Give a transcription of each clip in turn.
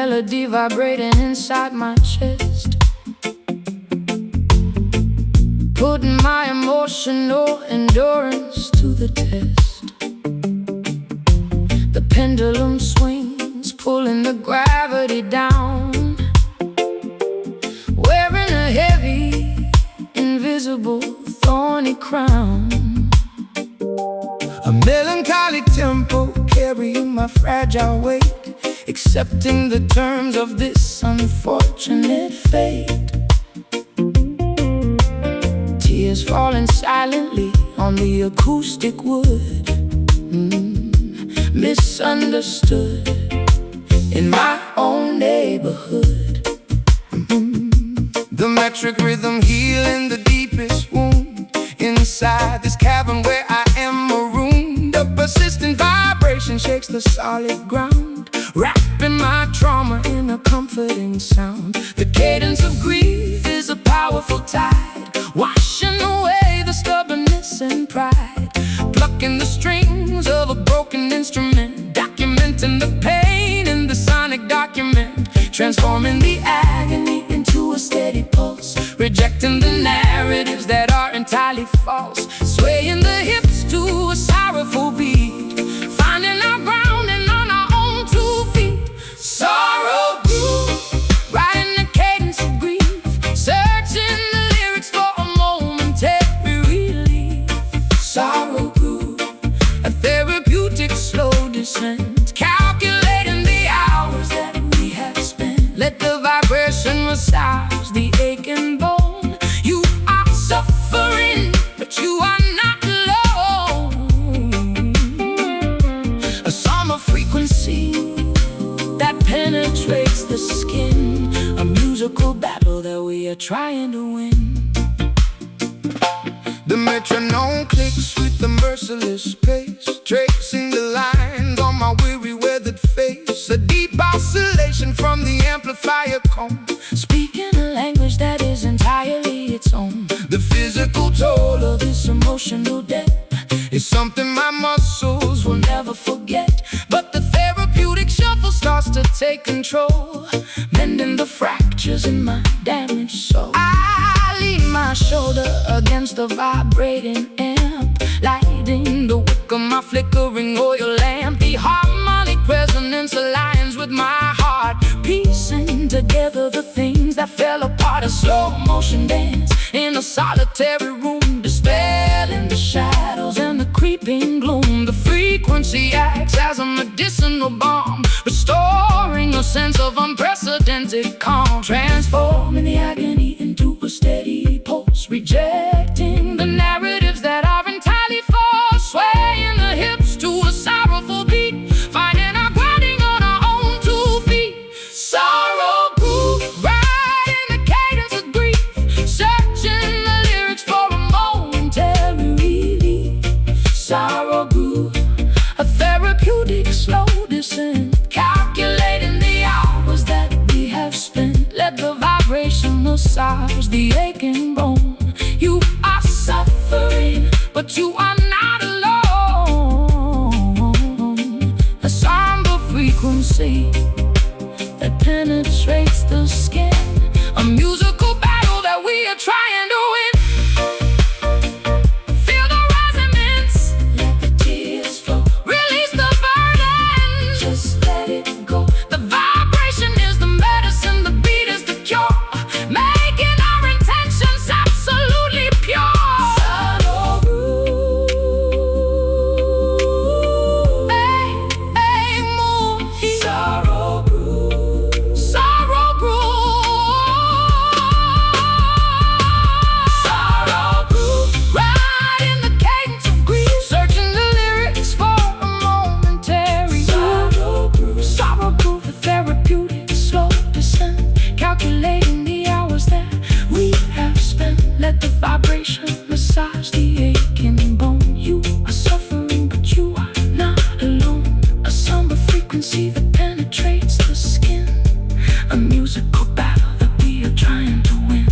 melody vibrating inside my chest, putting my emotional endurance to the test. The pendulum swings, pulling the gravity down, wearing a heavy, invisible, thorny crown. A melancholy tempo carrying my fragile weight, accepting the terms of this unfortunate fate. Tears falling silently on the acoustic wood, misunderstood in my own neighborhood. The metric rhythm healing the deepest wound inside this cavern where I am marooned. The persistent vibration shakes the solid ground, wrapping my trauma in a comforting sound. The cadence of grief is a powerful tide, washing away the stubbornness and pride, plucking the strings of a broken instrument, documenting the pain in the sonic document, transforming the agony into a steady pulse, rejecting the narratives that are entirely false, swaying the hips to a sorrowful beat, finding our ground and on our own 2 feet. Sorrow grew, riding the cadence of grief, searching the lyrics for a momentary relief. Sorrow grew, a therapeutic slow descent, calculating the hours that we have spent. Let the vibration massage the aching bone. You are suffering, but you are not alone. A summer frequency that penetrates the skin, a musical battle that we are trying to win. The metronome clicks with a merciless pace, tracing the lines on my weary weathered face. A deep oscillation from the amplifier cone, speaking a language that is entirely its own. The physical toll of this emotional debt is something my muscles will never forget. But the therapeutic shuffle starts to take control, mending the fractures in my damaged soul. I lean my shoulder against the vibrating amp, lighting the wick of my flickering oil lamp. The harmonic resonance aligns with my heart, piecing together the things that fell apart. A slow motion dance in a solitary room, dispelling the shadows and the creeping gloom. The frequency acts as a medicinal balm, restoring a sense of unprecedented calm, transforming the agony into a steady pulse, rejecting the narratives that are entirely false, swaying the hips to a sorrowful beat, finding our grounding on our own 2 feet. Sorrow grew, riding the cadence of grief, searching the lyrics for a momentary relief. Sorrow grew, a therapeutic slow descent, calculating the hours that we have spent. Let the vibration massage the aching bone. You are suffering, but you are not alone. A somber frequency that penetrates the skin, a musical battle that we are trying to win. Feel the resonance, let the tears flow, release the burden, just let it go. The vibration is the medicine, the beat is the cure, making our intentions absolutely pure. Sorrow grew, hey, hey, move. Sorrow grew, sorrow grew, sorrow grew, riding the cadence of grief, searching the lyrics for a momentary. Sorrow grew, the therapeutic slow descent, calculating the hours that we have spent. Let the vibration massage the aching bone. You are suffering, but you are not alone. A somber frequency that penetrates the skin, a musical battle that we are trying to win.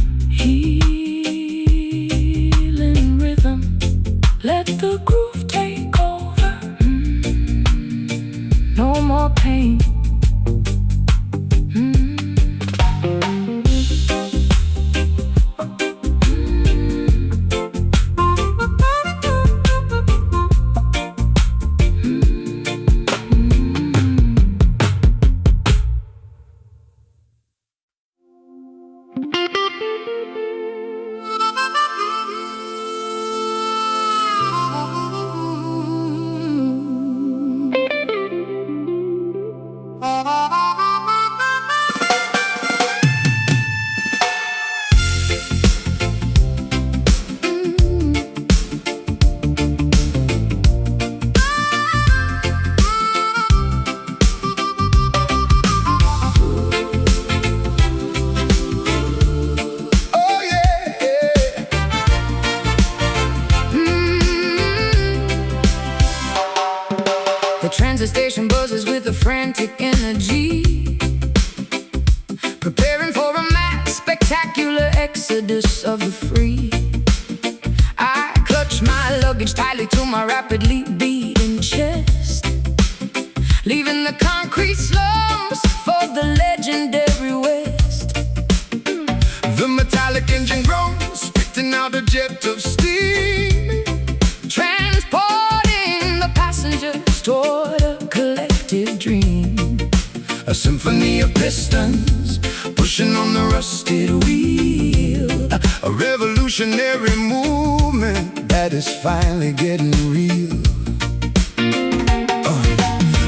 Healing rhythm, let the groove take over. No more pain, with a frantic energy, preparing for a mass spectacular exodus of the free. I clutch my luggage tightly to my rapidly beating chest, leaving the concrete slums for the legendary West. The metallic engine groans, spitting out a jet of steam, transporting the passengers toward a collective dream. A symphony of pistons pushing on the rusted wheel, a revolutionary movement that is finally getting real.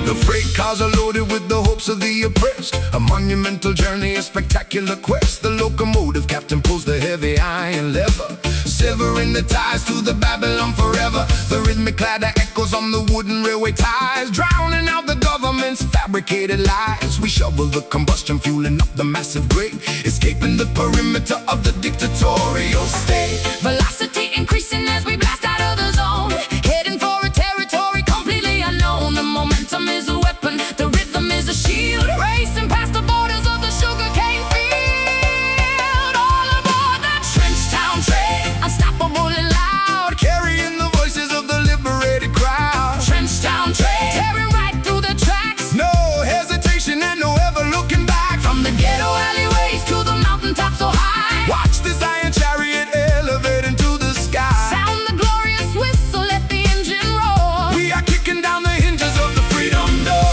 The freight cars are loaded with the hopes of the oppressed, a monumental journey, a spectacular quest. The locomotive captain pulls the heavy iron lever, severing the ties to the Babylon forever. The rhythmic clatter echoes on the wooden railway ties, drowning out the government's fabricated lies. We shovel the combustion, fueling up the massive grate, escaping the perimeter of the dictatorial state. Velocity increasing as we blast out of the zone, heading for a territory completely unknown. The momentum is a weapon, the rhythm is a shield, racing past the borders of the sugarcane field. All aboard that trench town train, unstoppable and loud, carrying the voices of the liberated crowd. Trench town train, tearing right through the tracks, no hesitation and no ever looking back. From the ghetto alleyways to the mountaintops so high, watch this iron chariot elevate into the sky. Sound the glorious whistle, let the engine roar. We are kicking down the hinges of the freedom door.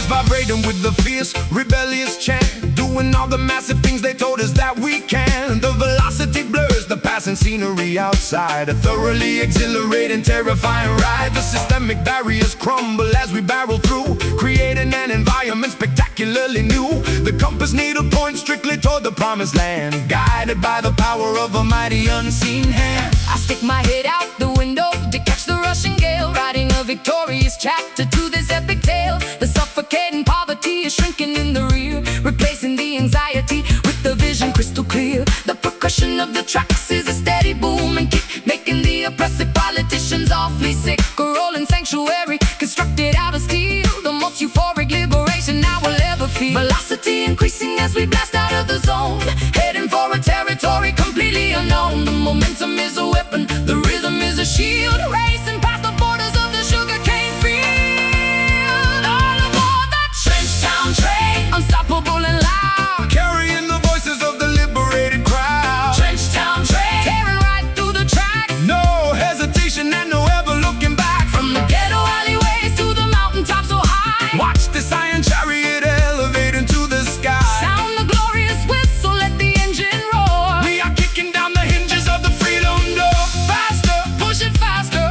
Vibrating with the fierce, rebellious chant, doing all the massive things they told us that we can. The velocity blurs the passing scenery outside, a thoroughly exhilarating, terrifying ride. The systemic barriers crumble as we barrel through, creating an environment spectacularly new. The compass needle points strictly toward the promised land, guided by the power of a mighty unseen hand. I stick my head out the window to catch the rushing gale, writing a victorious chapter to this epic tale. The suffocating poverty is shrinking in the rear, replacing the anxiety with the vision crystal clear. The percussion of the tracks is a steady boom and kick, making the oppressive politicians awfully sick. A rolling sanctuary constructed out of steel, the most euphoric liberation I will ever feel. Velocity increasing as we blast out of the zone, heading for a territory completely unknown. The momentum is a weapon, the rhythm is a shield, racing past the borders of the sugarcane field. All aboard that trench town train, unstoppable and loud, carrying the voices of the liberated crowd. Trench town train, tearing right through the tracks, no hesitation and no ever looking back. From the ghetto alleyways to the mountaintops so high, watch this iron chariot elevate into the sky. Sound the glorious whistle, let the engine roar. We are kicking down the hinges of the freedom door. Faster, push it faster,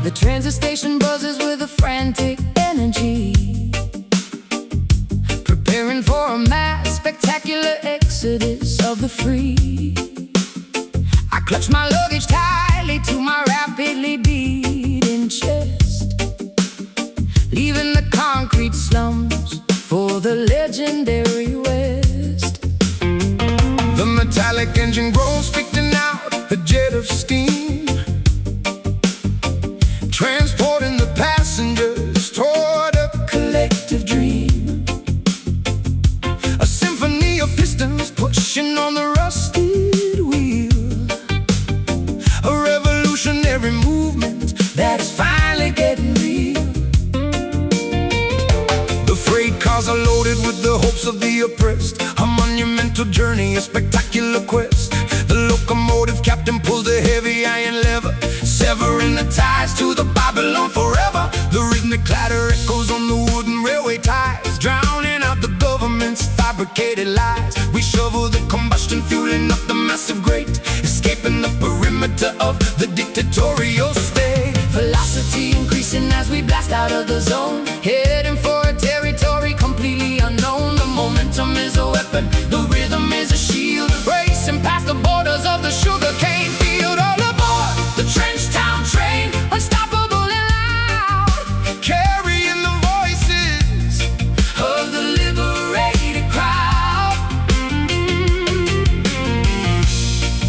The transit station buzzes with a frantic energy, preparing for a mass spectacular exodus of the free. I clutch my luggage tightly to my rapidly beating chest, leaving the concrete slums for the legendary West. The metallic engine groans, spitting out a jet of steam, transporting the passengers toward a collective dream. A symphony of pistons pushing on the rusted wheel, a revolutionary movement that is finally getting real. The freight cars are loaded with the hopes of the oppressed, a monumental journey, a spectacular quest. The locomotive captain pulls the heavy iron lever, severing the ties to the Babylon forever. The rhythmic clatter echoes on the wooden railway ties, drowning out the government's fabricated lies. We shovel the combustion, fueling up the massive grate, escaping the perimeter of the dictatorial state. Velocity increasing as we blast out of the zone, heading for a territory completely unknown. The momentum is a weapon, the rhythm is a shield, racing past the borders of the sugarcane field. All aboard the trench town train, unstoppable and loud, carrying the voices of the liberated crowd.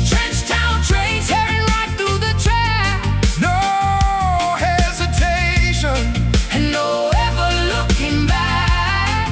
Trench town train tearing right through the tracks, no hesitation and no ever looking back.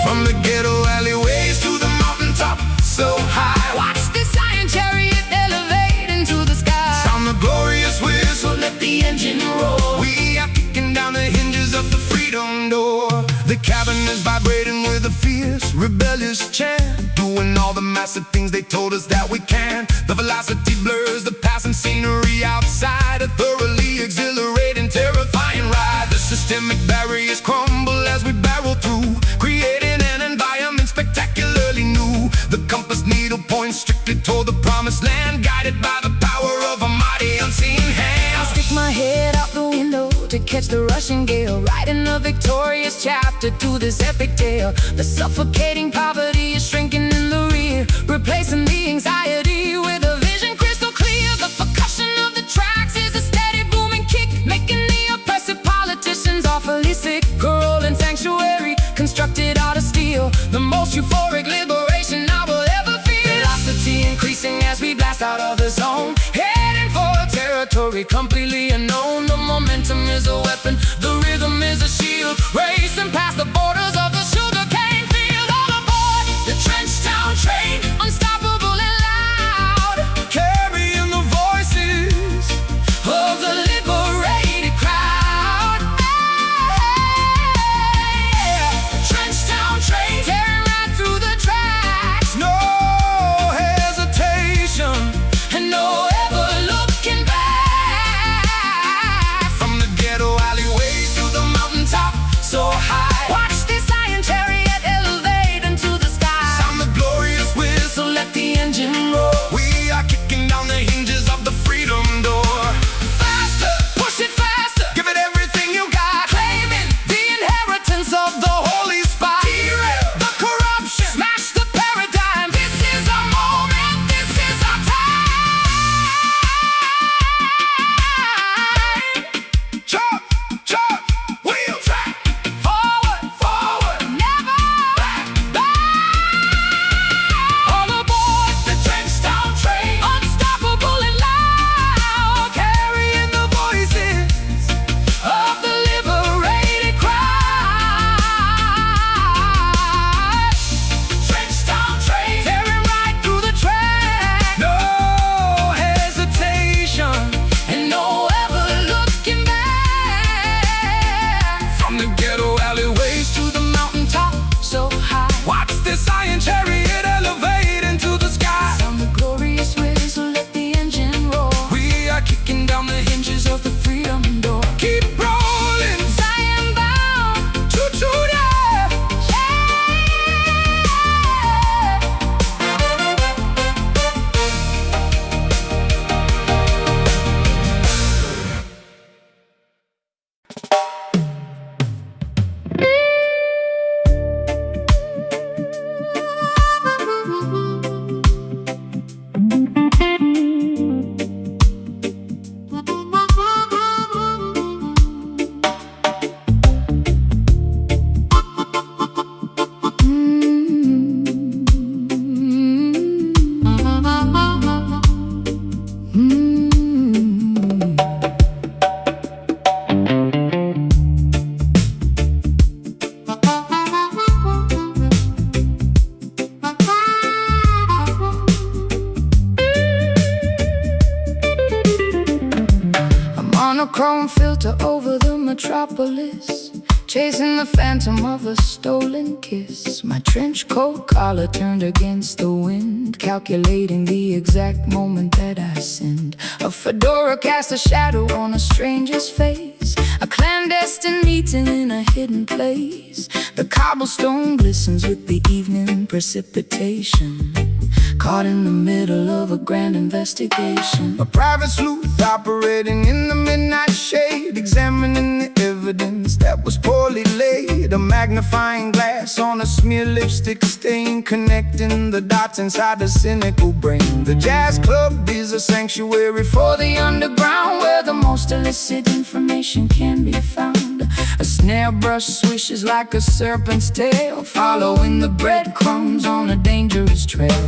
From the ghetto alleyways to the mountaintop so high, watch this iron chariot elevate into the sky. Sound the glorious whistle, let the engine roar. We are kicking down the hinges of the freedom door. The cabin is vibrating with a fierce, rebellious chant, doing all the massive things they told us that we can. The velocity blurs the passing scenery outside, a thoroughly exhilarating, terrifying ride. The systemic barriers crumble as we barrel through, creating an environment spectacularly new. The compass needle points strictly toward the promised land, guided by the power of a mighty unseen hand. I'll stick my head out the window to catch the rushing gale, writing a victorious chapter to this epic tale. The suffocating poverty is shrinking in the rear, replacing the anxiety with a vision crystal clear. The percussion of the tracks is a steady booming kick, making the oppressive politicians awfully sick. A rolling sanctuary constructed out of steel, the most euphoric liberation I will ever feel. Velocity increasing as we blast out of the zone, heading for a territory completely unknown. The momentum is a weapon, the rhythm is a shield, racing past the borders of the sugarcane field. All aboard the trench town train, unstoppable and loud, carrying the voices of the liberated crowd. Trench town train tearing right through the tracks, no hesitation and no ever looking back. From the ghetto alleyways to the mountaintop so high, watch this monochrome filter over the metropolis, chasing the phantom of a stolen kiss. My trench coat collar turned against the wind, calculating the exact moment that I sinned. A fedora cast a shadow on a stranger's face, a clandestine meeting in a hidden place. The cobblestone glistens with the evening precipitation, caught in the middle of a grand investigation. A private sleuth operating in the midnight shade, examining the evidence that was poorly laid. A magnifying glass on a smear lipstick stain, connecting the dots inside the cynical brain. The jazz club is a sanctuary for the underground, where the most illicit information can be found. A snare brush swishes like a serpent's tail, following the breadcrumbs on a dangerous trail.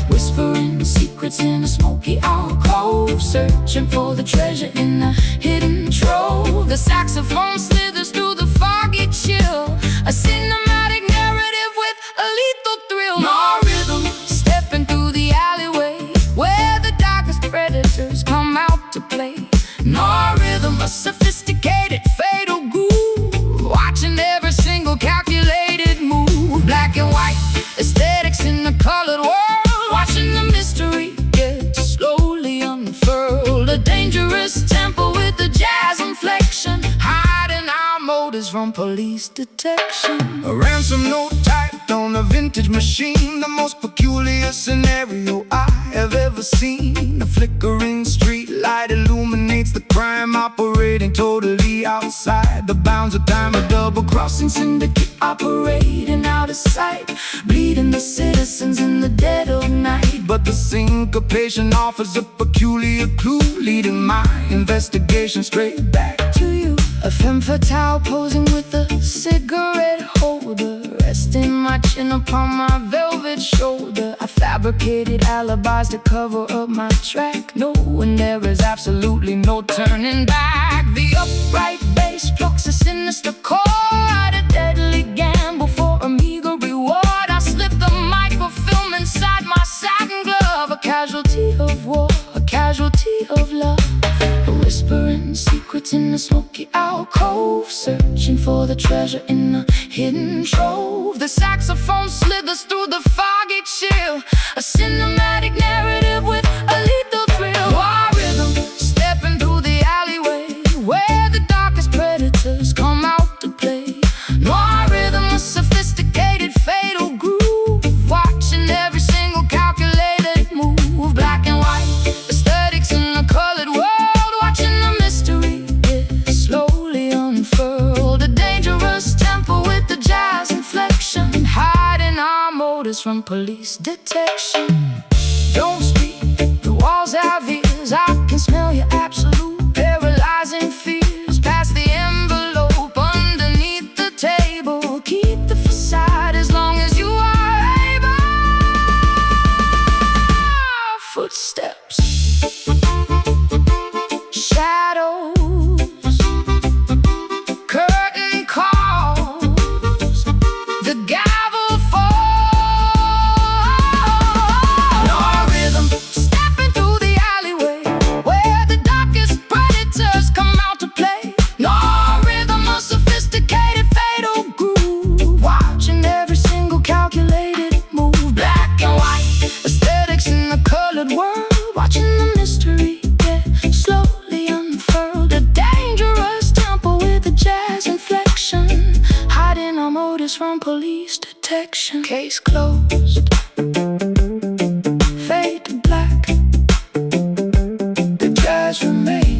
Whispering secrets in a smoky alcove, searching for the treasure in a hidden trove. The saxophone slithers through the foggy chill, a cinematic narrative with a lethal thrill. No rhythm, stepping through the alleyway, where the darkest predators come out to play. No rhythm, a sophisticated fatal groove, watching every single calculated move. Black and white aesthetics in the colored world, watching the mystery get slowly unfurled. A dangerous tempo with a jazz inflection, hiding our motives from police detection. A ransom note typed on a vintage machine, the most peculiar scenario I have ever seen. A flickering street light illuminates the crime, operating totally outside the bounds of time. A double-crossing syndicate operating out of sight, bleeding the citizens in the dead of night. But the syncopation offers a peculiar clue, leading my investigation straight back to you. A femme fatale posing with a cigarette holder, resting my chin upon my velvet shoulder. I fabricated alibis to cover up my track, knowing there is absolutely no turning back. The upright bass plucks a sinister chord, a deadly gamble for a meager reward. I slip the microfilm inside my satin glove, a casualty of war, a casualty of love. Whispering secrets in a smoky alcove, searching for the treasure in a hidden trove. The saxophone slithers through the foggy chill, a cinematic narrative with a lethal thrill. Our rhythm, stepping through the alleyway, where the darkest predators come out to play. Noir rhythm, a sophisticated fatal groove, watching every single calculated move. Black and white aesthetics in a colored world, watching the mystery get slowly unfurled. A dangerous tempo with the jazz inflection, hiding our motives from police detection. Don't speak, the walls have ears, I can smell your absolute paralyzing fears. Past the envelope underneath the table, keep the facade as long as you are able. Footsteps, shadows, curtain calls, the gavel falls. No rhythm, stepping through the alleyway, where the darkest predators come out to play. No rhythm, a sophisticated fatal groove, watching every single calculated move. Black and white aesthetics in the colored world, watching the mystery get slowly unfurled. A dangerous tempo with a jazz inflection, hiding our motives from police detection. Case closed, fade to black, the jazz remains.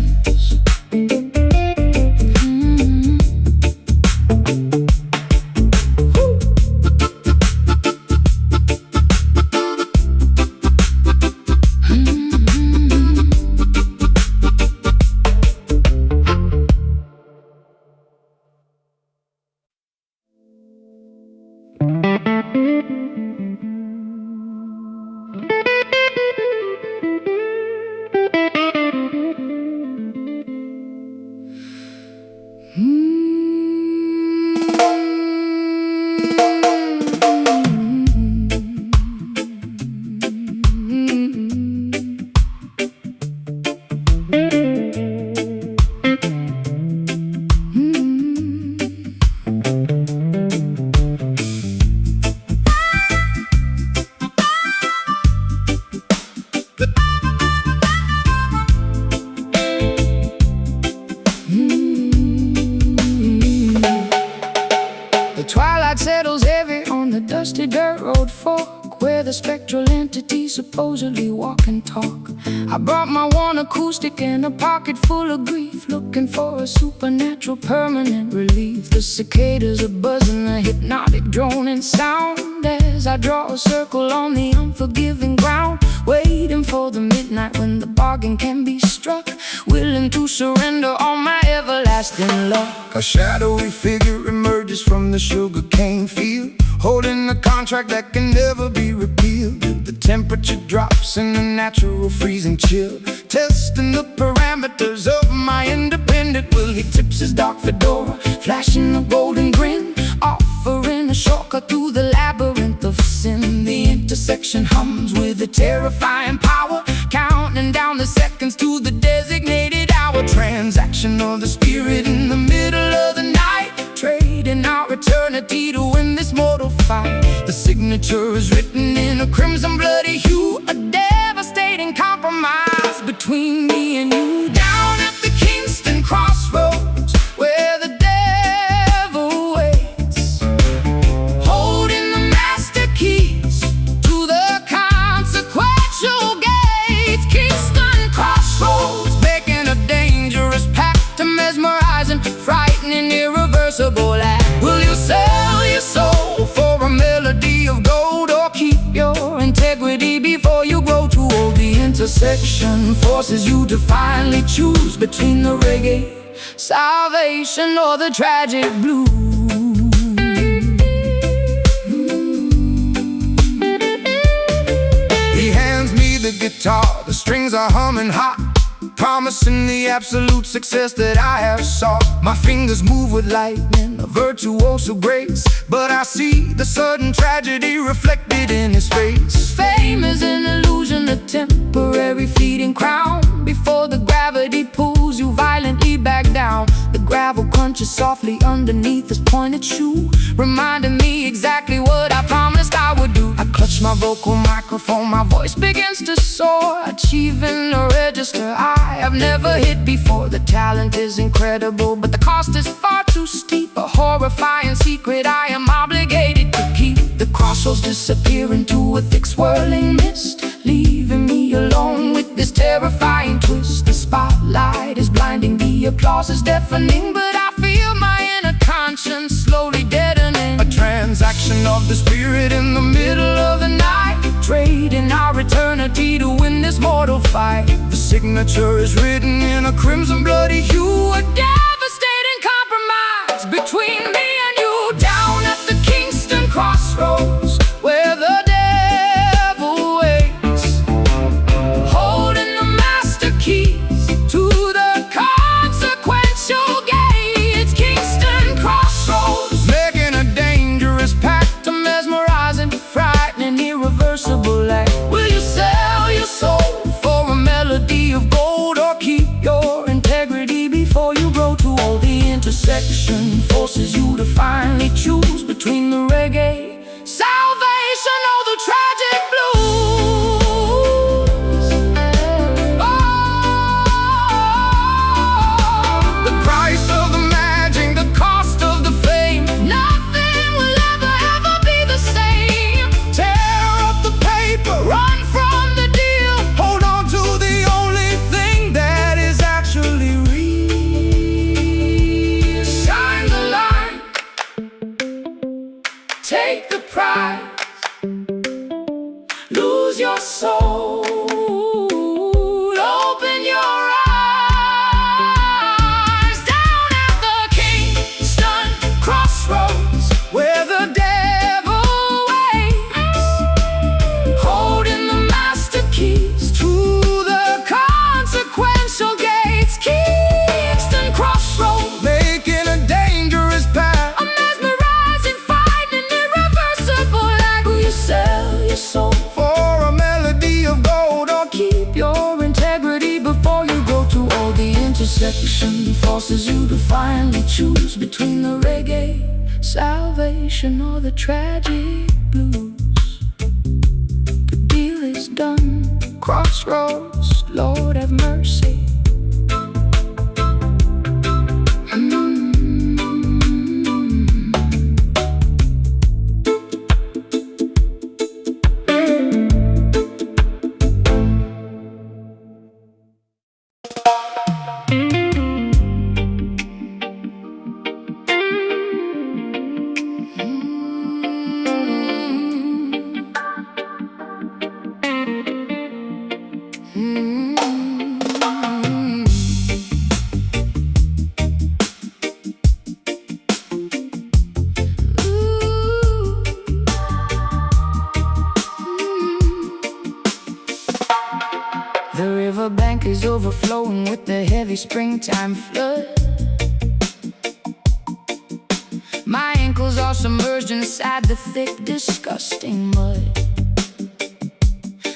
the spectral entities supposedly walk and talk. I brought my one acoustic and a pocket full of grief, looking for a supernatural permanent relief. The cicadas are buzzing, a hypnotic droning sound as I draw a circle on the unforgiving ground, waiting for the midnight when the bargain can be struck, willing to surrender all my everlasting luck. A shadowy figure emerges from the sugarcane field, holding a contract that can never be repealed. The temperature drops in a natural freezing chill, testing the parameters of my independent will. He tips his dark fedora, flashing a golden grin, offering a shortcut through the labyrinth of sin. The intersection hums with a terrifying power, counting down the seconds to the designated hour. Transaction of the spirit in the middle of the night, trading our eternity to win this mortal fight. The signature is written in a crimson bloody hue, a devastating compromise between me and you. Down at the Kingston crossroads, where the devil waits, holding the master keys to the consequential gates. Kingston crossroads, making a dangerous pact, to mesmerizing, frightening, irreversible act. Will you sell your soul for a melody of gold, or keep your integrity before you grow too old? The intersection forces you to finally choose between the reggae salvation or the tragic blues. He hands me the guitar, the strings are humming hot, promising the absolute success that I have sought. My fingers move with lightning, a virtuoso grace, but I see the sudden tragedy reflected in his face. Fame is an illusion, a temporary fleeting crown, before the gravity pulls you violently back down. The gravel crunches softly underneath his pointed shoe, reminding me exactly what I promised I would do. I clutch my vocal microphone, my voice begins to soar, achieving a register I have never hit before. The talent is incredible, but the cost is far too steep, a horrifying secret I am obligated to keep. The crossroads disappear into a thick swirling mist, leaving me alone with this terrifying twist. The spotlight is blinding, the applause is deafening, but I feel my inner conscience slowly deadening. A transaction of the spirit in the middle of the night, trading our eternity to win this mortal fight. The signature is written in a crimson bloody hue, a devastating compromise between me and you. Down at the Kingston crossroads, where the devil waits, holding the master keys to the consequential gates. Kingston crossroads, making a dangerous pact, to mesmerizing, frightening, irreversible act. Will you sell your soul for a melody of gold, or keep your integrity before you grow too old? The intersection forces you to finally choose between the reggae salvation or the tragic blues. Oh, the price of the magic, the cost of the fame, nothing will ever be the same. Tear up the paper, run from the deal, hold on to the only thing that is actually real. Shine the light, take the prize, lose your soul, open your eyes. Down at the Kingston crossroads, where the devil waits, holding the master keys to the consequential gates. Kingston crossroads, making a dangerous path, a mesmerizing, frightening, irreversible act. Will you sell your soul for a melody of gold, or keep your integrity before you grow too old? The intersection forces you to finally choose between the reggae salvation or the tragic blues. The deal is done, crossroads, Lord have mercy. The riverbank is overflowing with the heavy springtime flood. My ankles are submerged inside the thick, disgusting mud.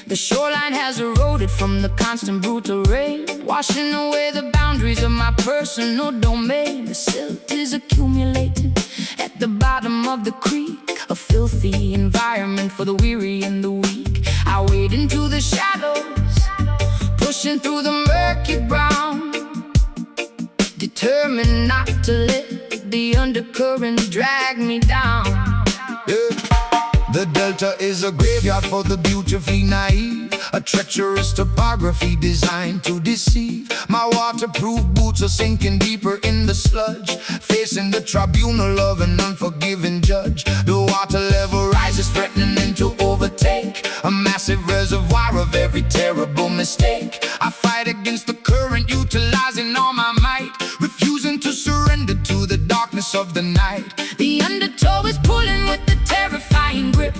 The shoreline has eroded from the constant brutal rain, washing away the boundaries of my personal domain. The silt is accumulating at the bottom of the creek, a filthy environment for the weary and the weak. I wade into the shadows, pushing through the murky brown, determined not to let the undercurrent drag me down. The Delta is a graveyard for the beautifully naive, a treacherous topography designed to deceive. My waterproof boots are sinking deeper in the sludge, facing the tribunal of an unforgiving judge. The water level rises, threatening to overtake a massive reservoir of every terrible mistake. I fight against the current, utilizing all my might, refusing to surrender to the darkness of the night. The undertow is pulling with the terrifying grip,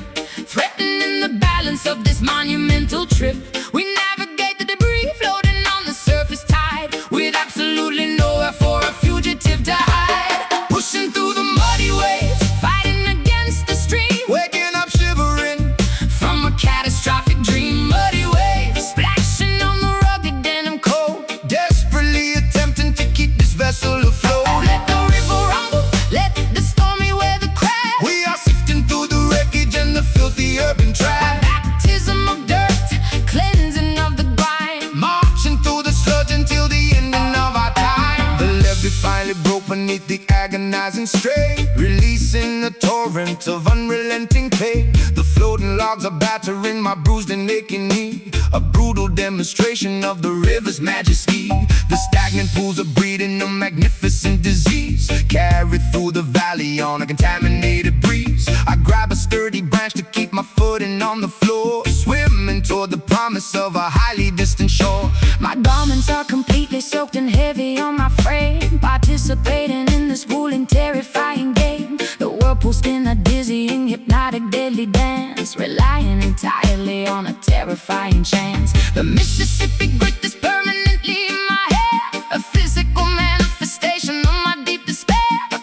threatening the balance of this monumental trip. We navigate the debris floating on the surface tide, with absolutely nowhere for a fugitive to hide. Pushing through the muddy waves, fighting against the stream, waking up shivering from a catastrophic dream. Muddy waves splashing on the rugged denim coat, desperately attempting to keep this vessel afloat. Let the river rumble, let the stormy weather crash. We are sifting through the wreckage and the filthy urban trash. Baptism of dirt, cleansing of the grime, marching through the sludge until the ending of our time. The levee finally broke beneath the agonizing strain, releasing a torrent of unrelenting pain. The floating logs are battering my bruised and aching knee, a brutal demonstration of the river's majesty. The stagnant pools are breeding a magnificent disease, carried through the valley on a contaminated breeze. I grab a sturdy branch to keep my footing on the floor, swimming toward the promise of a highly distant shore. My garments are completely soaked and heavy on my frame, participating in this grueling, terrifying game. The whirlpools spin a dizzying, hypnotic, deadly dance, relying entirely on a terrifying chance. The Mississippi grit is permanently in my hair, a physical manifestation of my deep despair.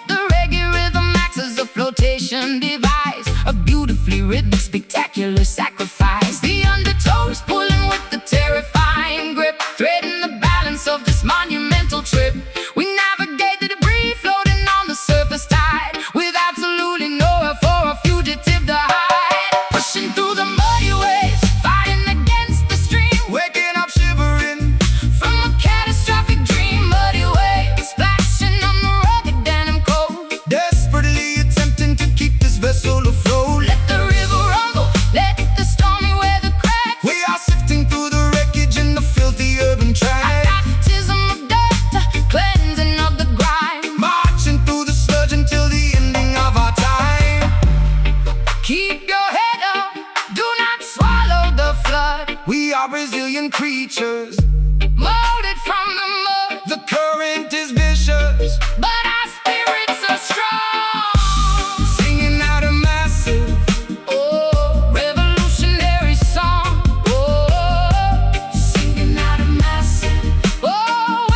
The reggae rhythm acts as a flotation device, a beautifully rhythmic, spectacular sacrifice. The undertow is pulling with the terrifying grip, threading the balance of this monumental trip. We navigate the debris floating on the surface tide, with absolutely nowhere for a fugitive to hide. Pushing through the muddy waves, fighting against the stream, waking up shivering from a catastrophic dream. Muddy waves splashing on the rugged denim coat, desperately attempting to keep this vessel afloat. Let the river rumble, let the stormy weather crack. We are sifting through the wreckage and the filthy urban trash. A baptism of dirt, cleansing of the grime, marching through the sludge until the ending of our time. Keep your head up, do not swallow the flood. We are resilient creatures, molded from the mud. The current is vicious, but our spirits are strong, singing out a massive, revolutionary song. Singing out a massive,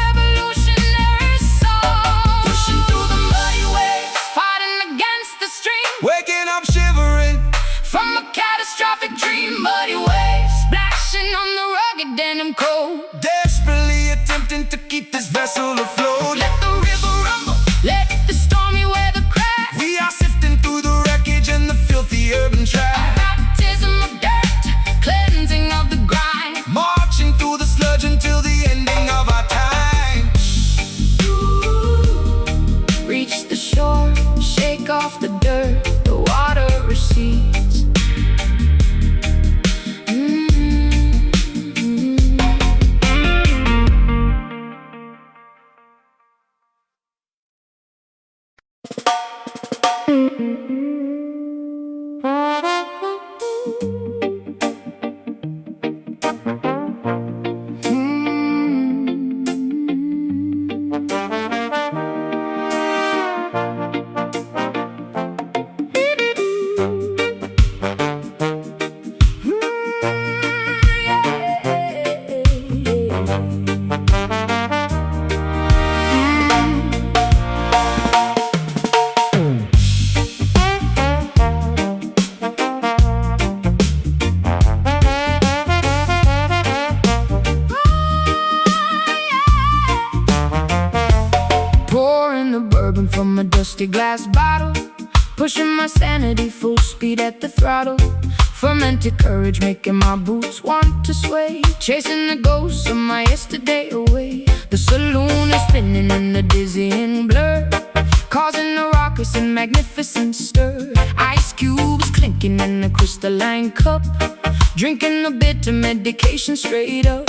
revolutionary song. Pushing through the muddy waves, fighting against the stream, waking up shivering from a catastrophic dream. Muddy waves splashing on the rugged denim coat, desperately attempting to keep this vessel afloat. Let the river rumble, let the stormy weather crack. We are sifting through the wreckage and the filthy urban trash. A baptism of dirt, cleansing of the grime, marching through the sludge until the ending of our time. Reach the shore, shake off the dirt, the water recedes. Pouring the bourbon from a dusty glass bottle, pushing my sanity full speed at the throttle. Fermented courage making my boots want to sway, chasing the ghosts of my yesterday away. The saloon is spinning in the dizzying blur, causing a raucous and magnificent stir. Ice cubes clinking in a crystalline cup, drinking the bitter medication straight up.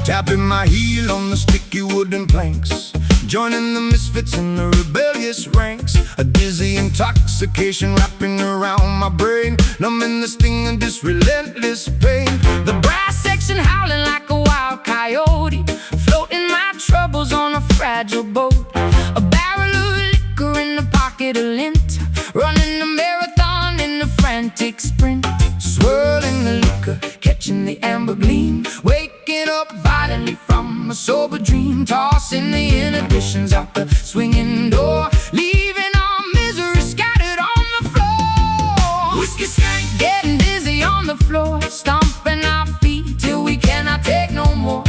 Tapping my heel on the sticky wooden planks, joining the misfits in the rebellious ranks. A dizzy intoxication wrapping around my brain, numbing the sting of this relentless pain. The brass section howling like a wild coyote, floating my troubles on a fragile boat. A barrel of liquor in the pocket of lint, running a marathon in a frantic sprint. Swirling the liquor, Catching the amber gleam, waking up violently from a sober dream. Tossing the inhibitions out the swinging door, leaving our misery scattered on the floor. whiskey skank, Getting dizzy on the floor, stomping our feet till we cannot take no more.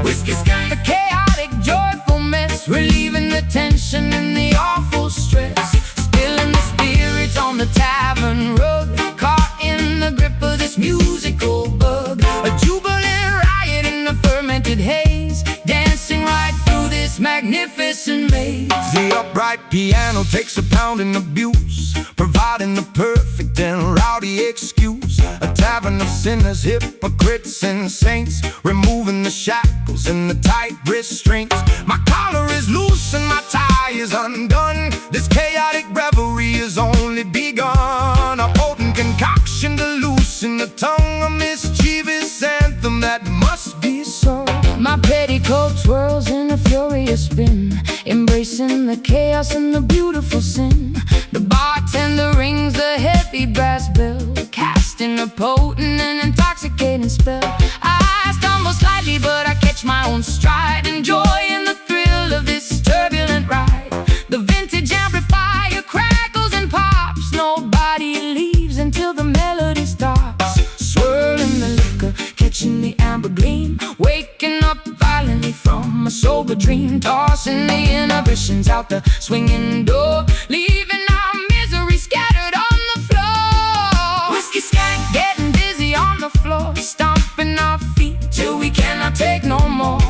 whiskey skank, A chaotic, joyful mess, relieving the tension and the awful stress. Spilling the spirits on the tavern rug, caught in the grip of this musical bug. A jubilant riot in the fermented haze, dancing right through this magnificent maze. The upright piano takes a pounding abuse, providing the perfect and rowdy excuse. A tavern of sinners, hypocrites and saints, removing the shackles and the tight restraints. My collar is loose and my tie is undone. This chaotic revelry is only begun. A potent concoction to loosen the tongue, a mischievous anthem that must be sung. My petticoat swirls in a furious spin, embracing the chaos and the beautiful sin. The bartender rings the heavy brass bell, casting a potent and intoxicating spell. I stumble slightly, but I catch my own stride, enjoying the thrill of this turbulent ride. The vintage amplifier crackles and pops, nobody leaves until the melody stops. Swirling the liquor, catching the amber gleam, waking up violently from a sober dream. Tossing the inhibitions out the swinging door, leaving our misery scattered on the floor. Whiskey skank, Getting dizzy on the floor, stomping our feet till we cannot take no more.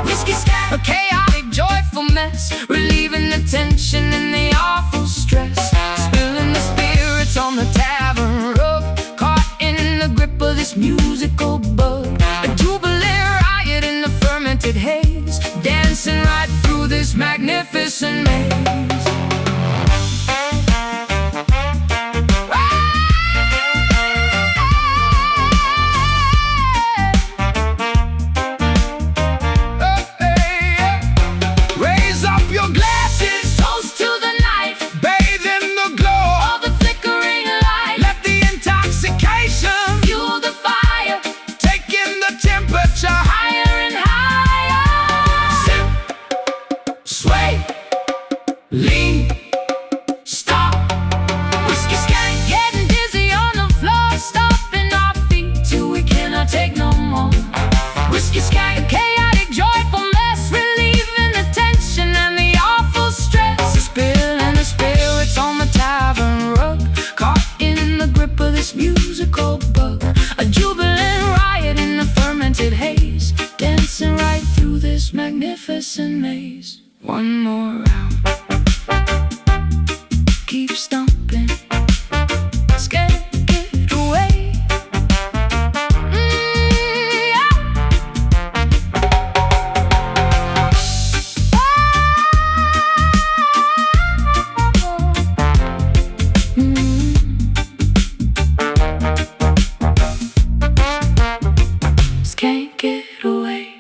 whiskey skank, A chaotic, joyful mess, relieving the tension and the awful stress. Spilling the spirits on the tavern rug, caught in the grip of this musical bug. A jubilant riot in the fermented haze, dancing right through this magnificent maze. raise up your glasses, Toast to the night bathe in the glow. of the flickering light, Let the intoxication fuel the fire, take in the temperature. higher and higher. Sip, Sway, lean, stop. Whiskey skank, getting dizzy on the floor, stomping our feet till we cannot take no more. Whiskey skank, a chaotic, joyful mess, relieving the tension and the awful stress. Spilling the spirits on the tavern rug, caught in the grip of this musical bug. A jubilant riot in the fermented haze, dancing right through this magnificent maze. One more round, keep stomping, scared, get away. Yeah. Can't get away.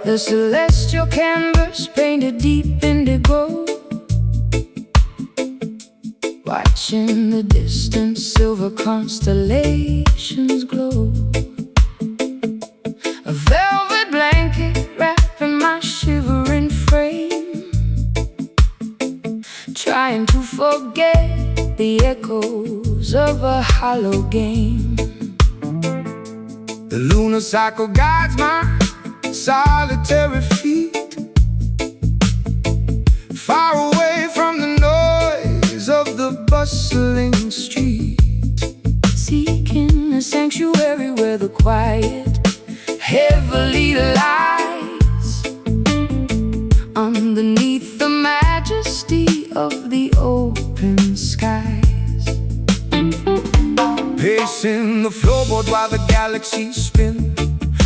The celestial canvas painted deep indigo, watching the distant silver constellations glow. A velvet blanket wrapping my shivering frame, trying to forget the echoes of a hollow game. The lunar cycle guides my solitary feet, far away from the noise of the bustling street, seeking a sanctuary where the quiet heavily lies underneath the majesty of the open skies. Pacing the floorboard while the galaxies spin,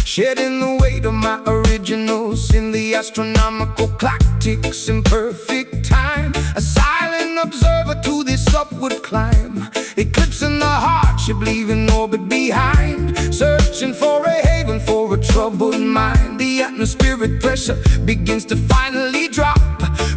shedding the weight of my original sin. The astronomical clock ticks in perfect time, a silent observer to this upward climb, eclipsing the hardship, leaving orbit behind, searching for a haven for a troubled mind. The atmospheric pressure begins to finally drop,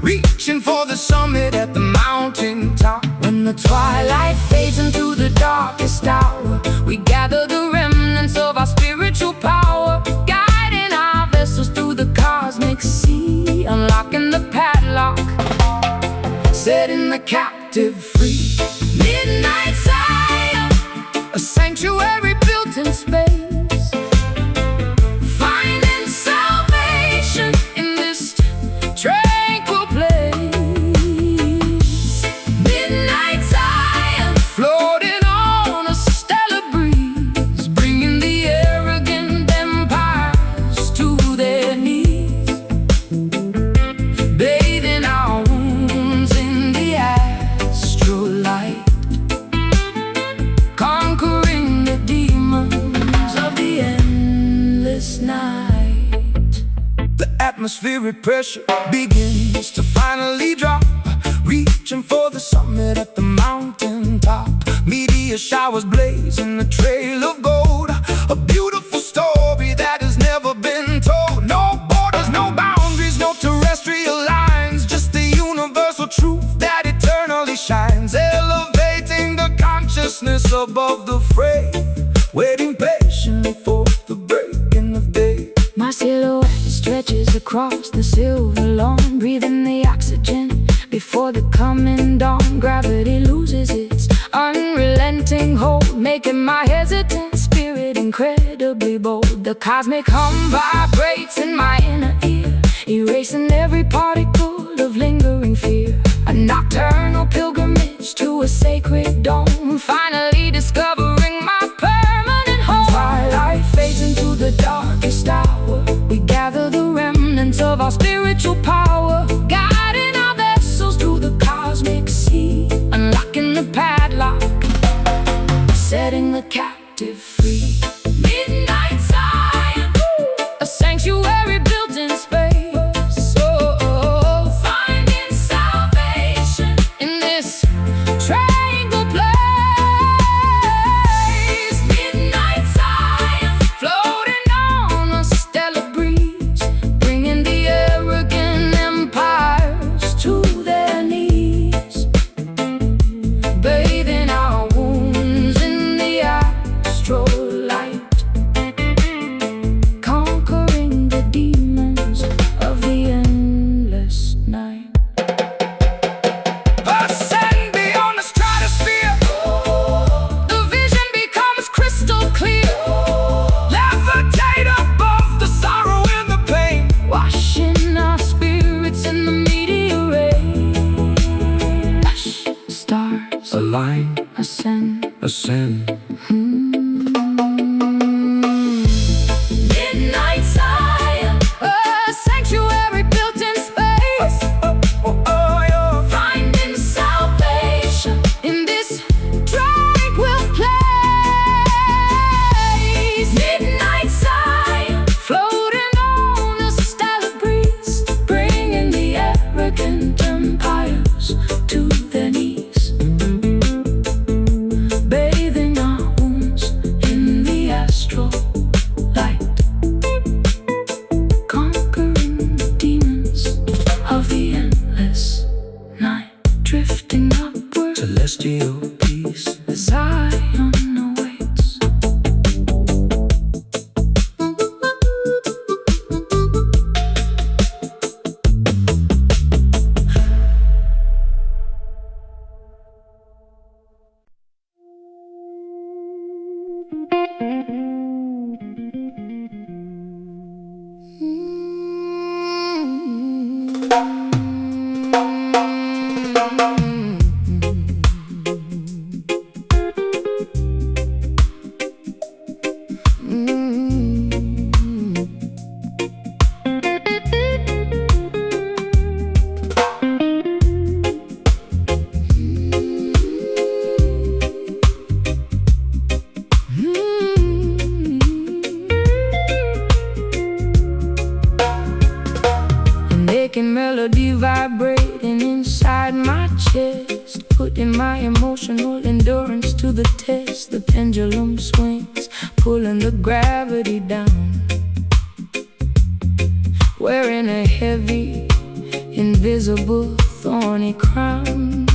reaching for the summit at the mountain top. When the twilight fades into the darkest hour, we gather the remnants of our spiritual power, guiding our vessels through the cosmic sea, unlocking the padlock, setting the captive free. Midnight Zion, A sanctuary built in space, finding salvation in this tranquil place. Midnight Zion, floating on a stellar breeze, bringing the arrogant empires to their knees, bathing our wounds in the astral light, conquering the demons of the endless night. the atmospheric pressure begins to finally drop, reaching for the summit at the mountain top. Meteor showers blaze in the trail of gold, a beautiful story that has never been told. No borders, no boundaries, no terrestrial lines, just the universal truth that eternally shines, elevating the consciousness above the fray, waiting patiently for the breaking of day. My silhouette stretches across the silver lawn, breathing the oxygen before the coming dawn. Gravity loses its unrelenting hold, making my hesitant spirit incredibly bold. The cosmic hum vibrates in my inner ear, erasing every particle of lingering fear. A nocturnal pilgrimage to a sacred dome, finally discovering my permanent home. Twilight fades into the darkest hour, we gather the remnants of our spiritual power, guiding our vessels through the cosmic sea, unlocking the padlock, setting the captive free. Midnight Zion, a sanctuary built in space, finding salvation in this tranquil place. Midnight Zion, floating on a stellar breeze, bringing the arrogant empires to their knees, bathing our wounds in the aching melody vibrating inside my chest, putting my emotional endurance to the test. The pendulum swings, pulling the gravity down, wearing a heavy, invisible, thorny crown.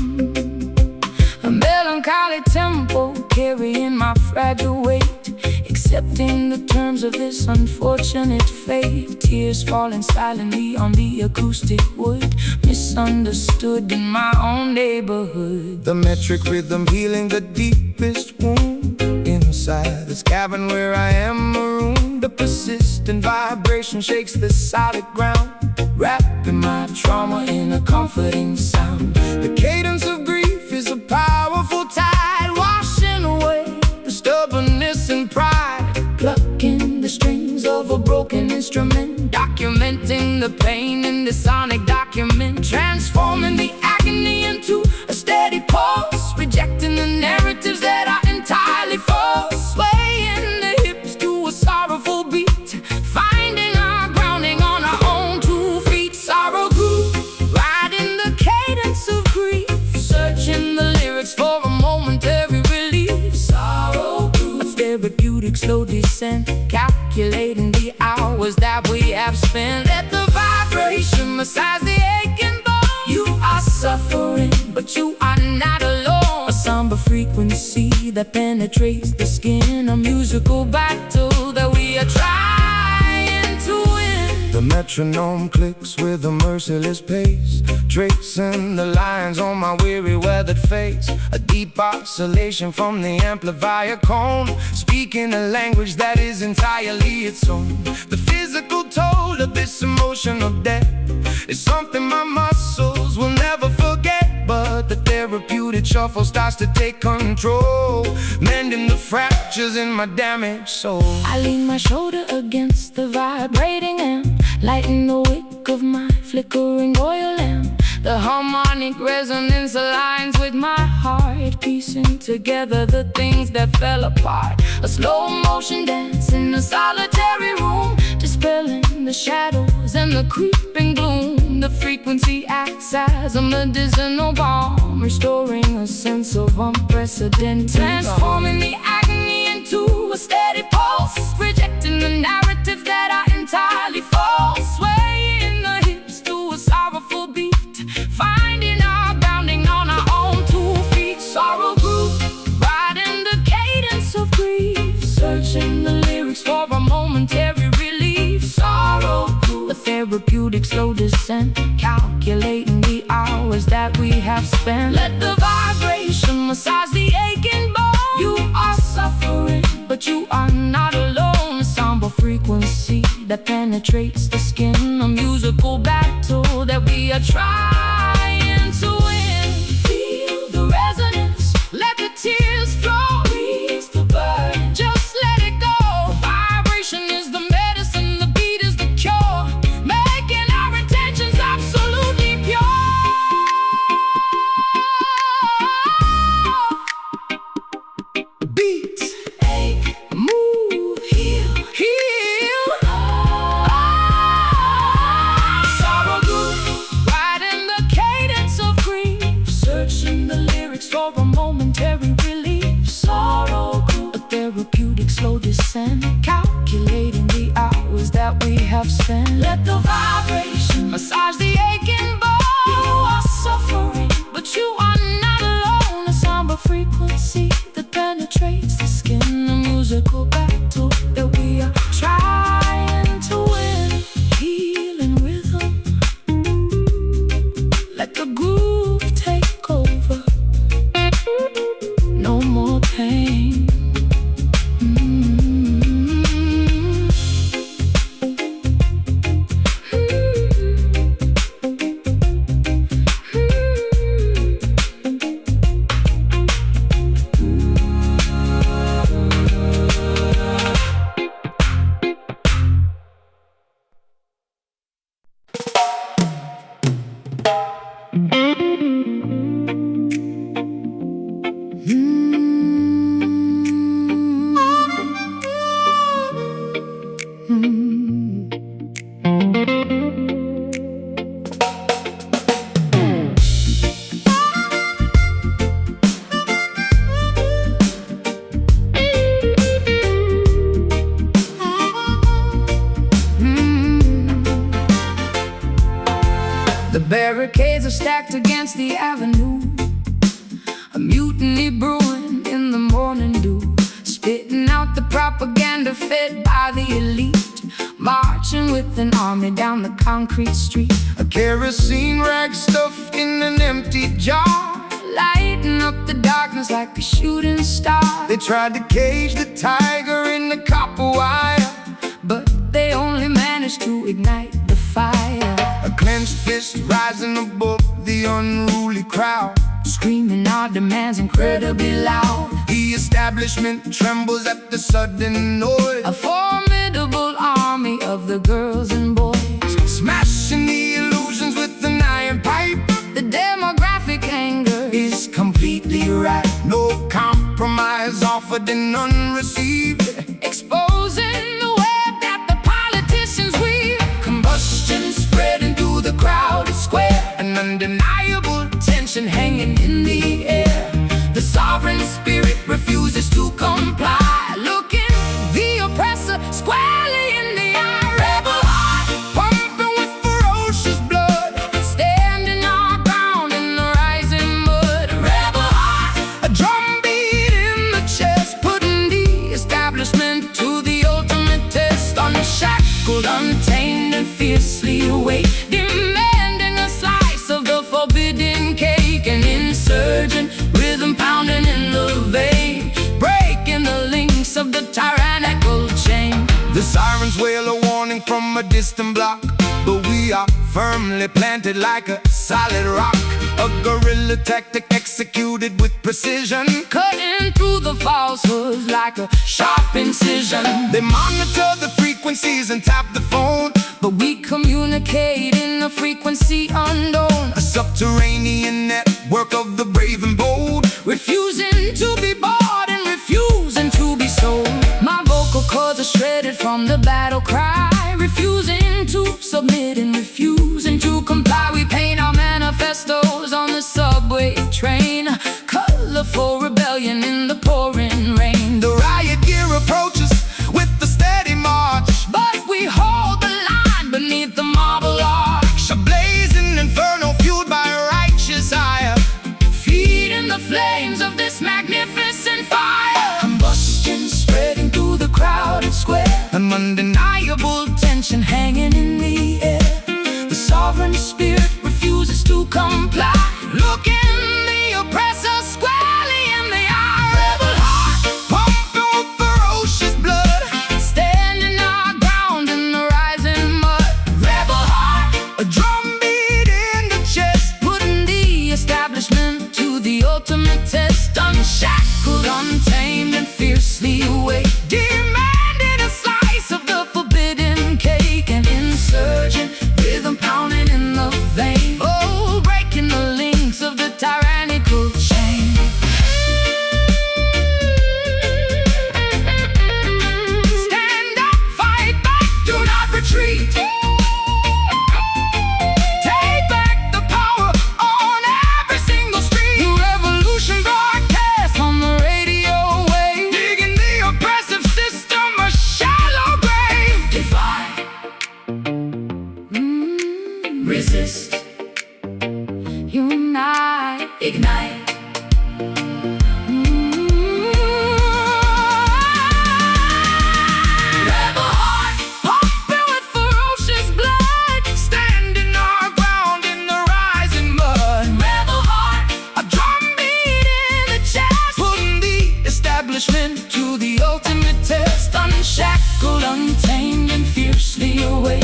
A melancholy tempo carrying my fragile weight, accepting the terms of this unfortunate fate. Tears falling silently on the acoustic wood, misunderstood in my own neighborhood. The metric rhythm healing the deepest wound inside this cabin where I am marooned. The persistent vibration shakes the solid ground, wrapping my trauma in a comforting sound. The cadence of grief is a powerful tide, washing away the stubbornness and pride, Plucking the strings of a broken instrument, documenting the pain in the sonic document, transforming the agony into a steady pulse, rejecting the narratives that are entirely false, swaying the hips to a sorrowful beat, finding our grounding on our own 2 feet. Sorrow grew, riding the cadence of grief, searching the lyrics for a momentary relief. Sorrow grew, a therapeutic slow descent, calculating the hours that we have spent. Let the vibration massage the aching bone. You are suffering, but you are not alone. A somber frequency that penetrates the skin, a musical battle that we are trying to win. The metronome clicks with a merciless pace, tracing the lines on my weary weathered face. A deep oscillation from the amplifier cone, speaking a language that is entirely its own. The physical toll of this emotional debt is something my muscles will never forget, but the therapeutic shuffle starts to take control, mending the fractures in my damaged soul. I lean my shoulder against the vibrating amp, lighting the wick of my flickering oil lamp. The harmonic resonance aligns with my heart, piecing together the things that fell apart. A slow motion dance in a solitary room, dispelling the shadows and the creeping gloom. The frequency acts as a medicinal balm, restoring a sense of unprecedented, transforming the agony into a steady pulse, rejecting the narratives that are entirely false, swaying the hips to a sorrowful beat, finding our grounding on our own 2 feet. Sorrow grew, riding the cadence of grief, searching the lyrics for a momentary relief. Sorrow grew, a therapeutic slow descent, calculating the hours that we have spent. Let the vibration massage the aching bone. You are suffering, but you are not alone. A somber frequency that penetrates the skin, a musical battle that we are trying to win. Feel the resonance, let the tears flow, release the burden, just let it go. Vibration is the medicine, the beat is the cure, making our intentions absolutely pure. Beat, Ache, move, heal, heal. Sorrow grew, riding the cadence of grief, searching the lyrics for a momentary relief. Sorrow grew, a therapeutic slow descent, calculating the hours that we have spent. Let the vibration massage the aching bone. You are suffering, but you are not alone. A somber frequency that penetrates the skin, a musical battle that we are trying to win. Healing rhythm, let the groove take over. No more pain. The barricades are stacked against the avenue, a mutiny brewing in the morning dew, spitting out the propaganda fed by the elite, marching with an army down the concrete street. A kerosene rag stuffed in an empty jar, lighting up the darkness like a shooting star. They tried to cage the tiger in the copper wire, but they only managed to ignite the fire. A clenched fist rising above the unruly crowd, screaming our demands incredibly loud. The establishment trembles at the sudden noise. A formidable army of the girls and boys, smashing the illusions with an iron pipe. The demographic anger is completely right. No compromise offered and none received, exposing the web that the politicians weave. Combustion spreading through the crowded square, an undeniable tension hanging in the air. The sovereign spirit refuses to comply, looking the oppressor squarely in the eye. Rebel heart pumping with ferocious blood, standing our ground in the rising mud. Rebel heart, a drumbeat in the chest, putting the establishment to the ultimate test. Unshackled, untamed and fiercely awake, demanding a slice of the forbidden cake. An insurgent rhythm pounding in the vein, breaking the links of the tyrannical chain. The sirens wail a warning from a distant block, but we are firmly planted like a solid rock. A guerrilla tactic executed with precision, cutting through the falsehoods like a sharp incision. They monitor the frequencies and tap the phone, but we communicate in a frequency unknown. A subterranean network of the brave and bold, refusing to be bought and refusing to be sold. My vocal cords are shredded from the battle cry, refusing to submit and refusing to comply. We paint our manifestos on the subway train, colorful rebellion in the pouring rain. The riot gear approaches with the steady march, but we hold the line beneath the marble arch. A blazing inferno fueled by righteous ire, feeding the flames of this magnificent fire. Combustion spreading through the crowded square, an undeniable tension hanging in the air. The sovereign spirit refuses to comply, looking the oppressor squarely in the eye. Rebel heart pumping with ferocious blood, standing our ground in the rising mud. Rebel heart, a drumbeat in the chest, putting the establishment to the ultimate test. Unshackled, untamed and fiercely awake, demanding a slice of the forbidden cake. An insurgent rhythm pounding in the vein, oh, breaking the links of the tyrannical chain. Stand up, fight back, do not retreat. Take back the power on every single street. The revolution broadcast on the radio wave, digging the oppressive system a shallow grave. Defy, resist, unite, ignite. Rebel heart pumping with ferocious blood, Standing our ground in the rising mud. rebel heart, A drumbeat in the chest, putting the establishment to the ultimate test. Unshackled, untamed and fiercely awake.